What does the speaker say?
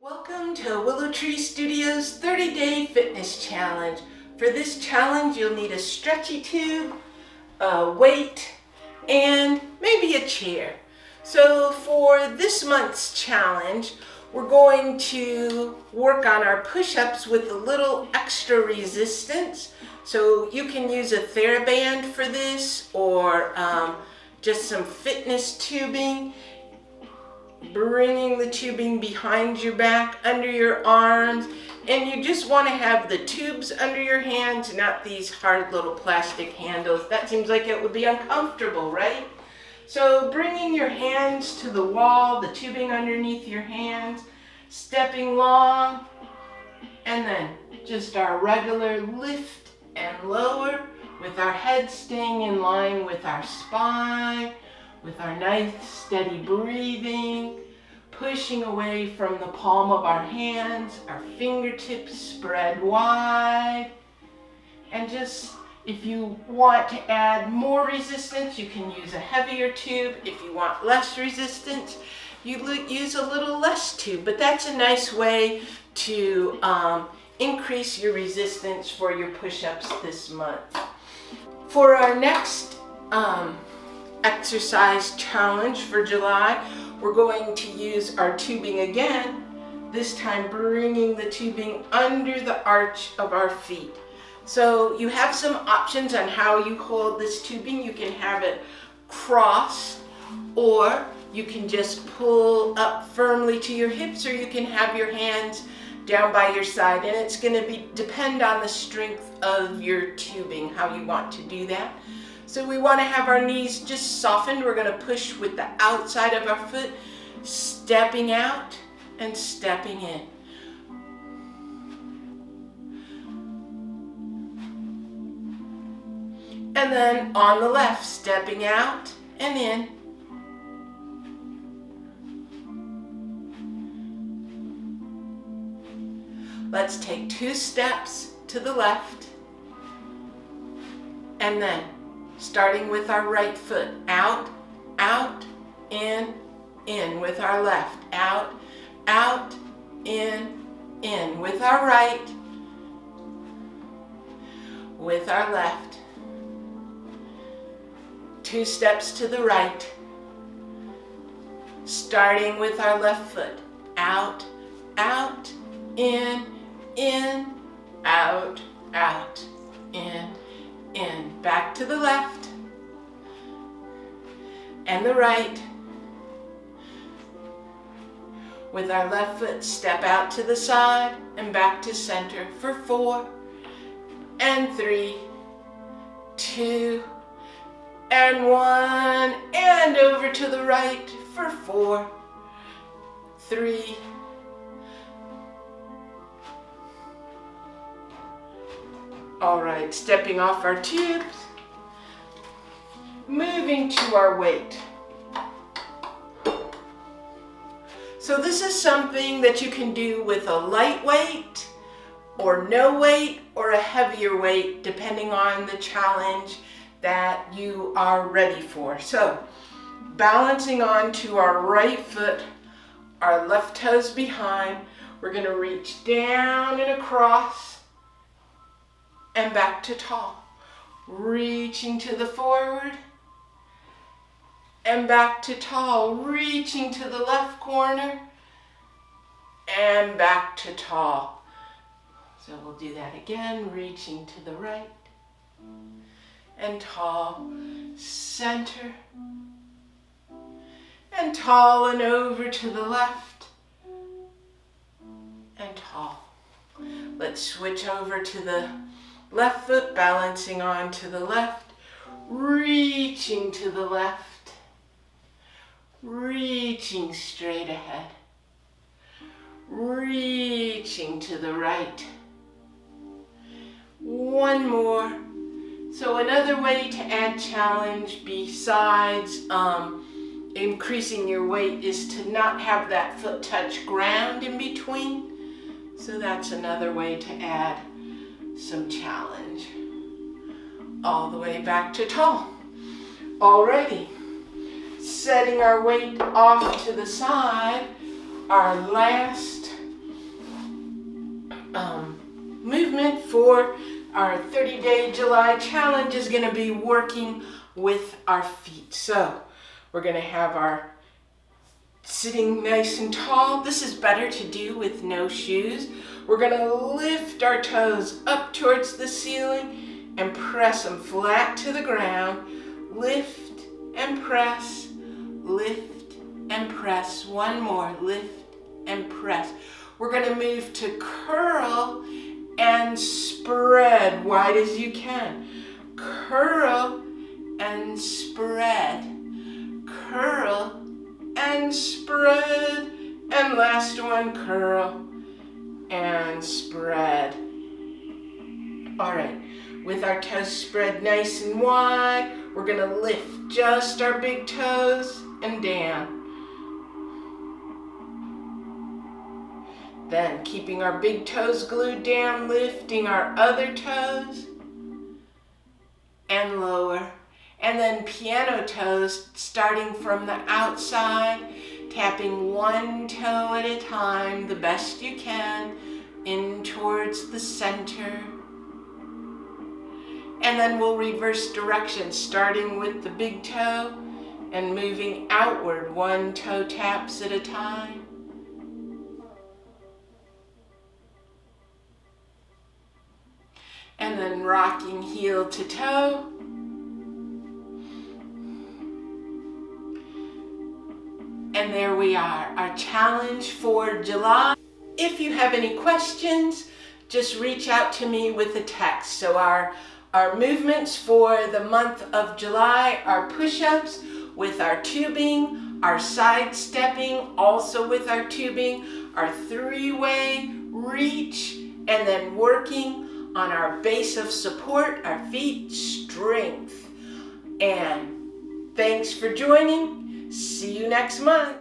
Welcome to Willow Tree Studios 30-Day Fitness Challenge. For this challenge, you'll need a stretchy tube, a weight, and maybe a chair. So for this month's challenge, we're going to work on our push-ups with a little extra resistance. So you can use a TheraBand for this or just some fitness tubing. Bringing the tubing behind your back, under your arms, and you just want to have the tubes under your hands, not these hard little plastic handles. That seems like it would be uncomfortable, right? So bringing your hands to the wall, the tubing underneath your hands, stepping long, and then just our regular lift and lower with our head staying in line with our spine, with our nice steady breathing, pushing away from the palm of our hands, our fingertips spread wide. And just, if you want to add more resistance, you can use a heavier tube. If you want less resistance, you use a little less tube. But that's a nice way to increase your resistance for your push-ups this month. For our next exercise challenge for July, we're going to use our tubing again, this time bringing the tubing under the arch of our feet. So you have some options on how you hold this tubing. You can have it crossed, or you can just pull up firmly to your hips, or you can have your hands down by your side, and it's going to depend on the strength of your tubing, how you want to do that. So we want to have our knees just softened. We're going to push with the outside of our foot, stepping out and stepping in. And then on the left, stepping out and in. Let's take 2 steps to the left, and then starting with our right foot, out, out, in with our left, out, out, in with our right, with our left. 2 steps to the right, starting with our left foot, out, out, in, out, out, in. Back to the left and the right. With our left foot, step out to the side and back to center for 4 and 3, 2 and 1, and over to the right for 4, 3, all right, stepping off our tubes, moving to our weight. So this is something that you can do with a light weight or no weight or a heavier weight, depending on the challenge that you are ready for. So balancing onto our right foot, our left toes behind, we're going to reach down and across and back to tall, reaching to the forward and back to tall, reaching to the left corner and back to tall. So we'll do that again, reaching to the right and tall, center and tall, and over to the left and tall. Let's switch over to the left foot, balancing on to the left, reaching to the left, reaching straight ahead, reaching to the right. One more. So another way to add challenge besides increasing your weight is to not have that foot touch ground in between. So that's another way to add some challenge. All the way back to tall. Alrighty. Setting our weight off to the side, our last movement for our 30-day July challenge is going to be working with our feet. So we're going to have our sitting nice and tall. This is better to do with no shoes. We're going to lift our toes up towards the ceiling and press them flat to the ground. Lift and press, lift and press. One more, lift and press. We're going to move to curl and spread wide as you can. Curl and spread. Curl and spread. And last one, curl and spread. All right, with our toes spread nice and wide, we're going to lift just our big toes and down. Then, keeping our big toes glued down, lifting our other toes and lower. And then piano toes, starting from the outside, tapping one toe at a time, the best you can, in towards the center. And then we'll reverse direction, starting with the big toe and moving outward, one toe taps at a time. And then rocking heel to toe. And there we are, our challenge for July. If you have any questions, just reach out to me with a text. So our movements for the month of July are push-ups with our tubing, our side stepping also with our tubing, our three-way reach, and then working on our base of support, our feet strength. And thanks for joining. See you next month.